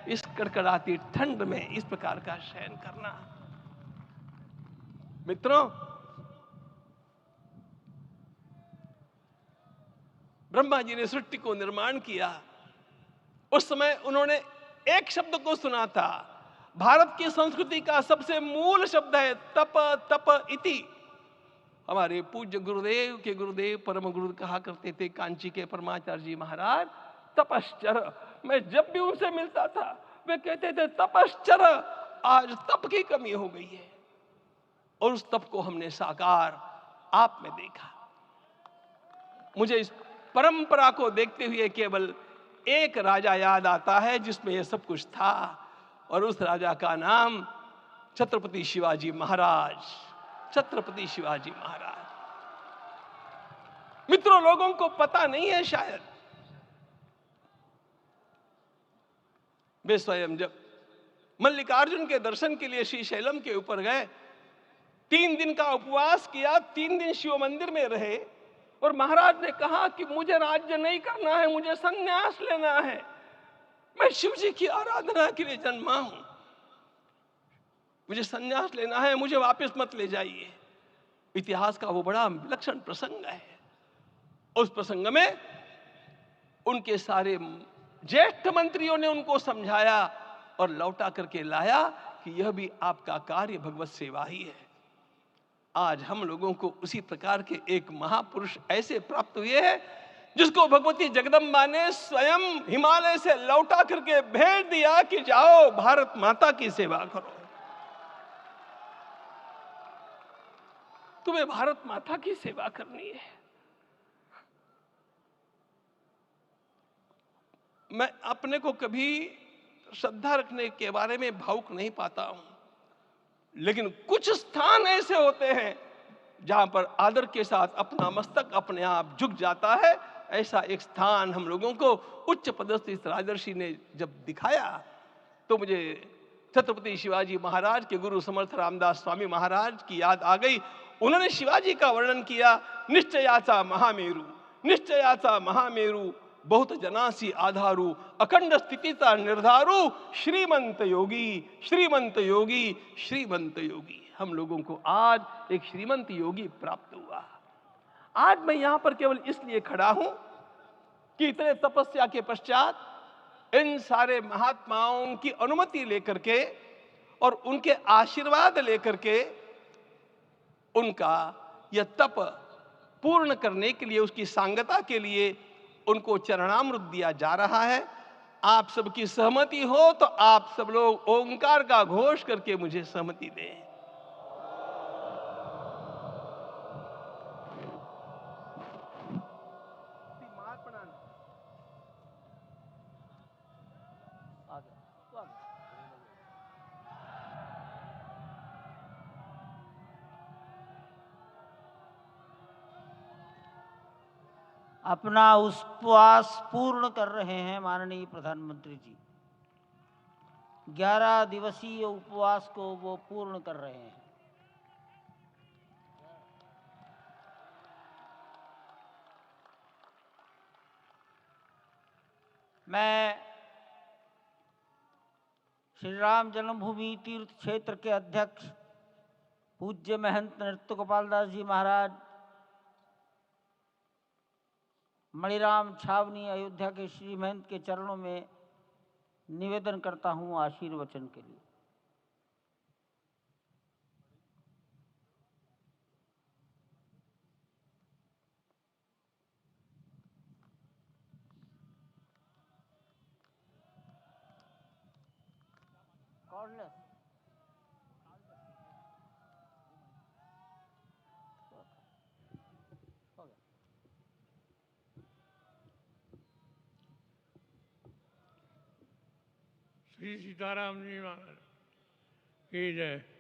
इस कड़कड़ाती ठंड में इस प्रकार का शयन करना। मित्रों, ब्रह्मा जी ने सृष्टि को निर्माण किया, उस समय उन्होंने एक शब्द को सुना था। भारत की संस्कृति का सबसे मूल शब्द है तप तप इति। हमारे पूज्य गुरुदेव के गुरुदेव परम गुरु कहा करते थे, कांची के परमाचार्य जी महाराज, तपश्चर। मैं जब भी उनसे मिलता था वे कहते थे तपश्चर, आज तप की कमी हो गई है। और उस तप को हमने साकार आप में देखा। मुझे इस परंपरा को देखते हुए केवल एक राजा याद आता है जिसमें यह सब कुछ था, और उस राजा का नाम छत्रपति शिवाजी महाराज। छत्रपति शिवाजी महाराज। मित्रों, लोगों को पता नहीं है शायद, वे स्वयं जब मल्लिकार्जुन के दर्शन के लिए श्री शैलम के ऊपर गए, 3 दिन का उपवास किया, 3 दिन शिव मंदिर में रहे, और महाराज ने कहा कि मुझे राज्य नहीं करना है, मुझे संन्यास लेना है, मैं शिव जी की आराधना के लिए जन्मा हूं, मुझे संन्यास लेना है, मुझे वापस मत ले जाइए। इतिहास का वो बड़ा विलक्षण प्रसंग है। उस प्रसंग में उनके सारे ज्येष्ठ मंत्रियों ने उनको समझाया और लौटा करके लाया कि यह भी आपका कार्य भगवत सेवा ही है। आज हम लोगों को उसी प्रकार के एक महापुरुष ऐसे प्राप्त हुए हैं जिसको भगवती जगदम्बा ने स्वयं हिमालय से लौटा करके भेज दिया कि जाओ भारत माता की सेवा करो। तुम्हें भारत माता की सेवा करनी है। मैं अपने को कभी श्रद्धा रखने के बारे में भावुक नहीं पाता हूं, लेकिन कुछ स्थान ऐसे होते हैं जहां पर आदर के साथ अपना मस्तक अपने आप झुक जाता है। ऐसा एक स्थान हम लोगों को उच्च पदस्थ इस राजर्षि ने जब दिखाया तो मुझे छत्रपति शिवाजी महाराज के गुरु समर्थ रामदास स्वामी महाराज की याद आ गई। उन्होंने शिवाजी का वर्णन किया, निश्चयाचा महामेरु, निश्चयाचा महामेरु, बहुत जनासी आधारू, अखंड स्थितिता निर्धारू, श्रीमंत योगी, श्रीमंत योगी, श्रीमंत योगी। हम लोगों को आज एक श्रीमंत योगी प्राप्त हुआ। आज मैं यहां पर केवल इसलिए खड़ा हूं कि इतने तपस्या के पश्चात इन सारे महात्माओं की अनुमति लेकर के और उनके आशीर्वाद लेकर के उनका यह तप पूर्ण करने के लिए, उसकी सांगता के लिए उनको चरणामृत दिया जा रहा है। आप सबकी सहमति हो तो आप सब लोग ओंकार का घोष करके मुझे सहमति दें। अपना उपवास पूर्ण कर रहे हैं माननीय प्रधानमंत्री जी। 11 दिवसीय उपवास को वो पूर्ण कर रहे हैं। मैं श्री राम जन्मभूमि तीर्थ क्षेत्र के अध्यक्ष पूज्य महंत नृत्य गोपाल दास जी महाराज, मणिराम छावनी अयोध्या के श्री महंत के चरणों में निवेदन करता हूं आशीर्वचन के लिए। श्री सीताराम जी महाराज की जय।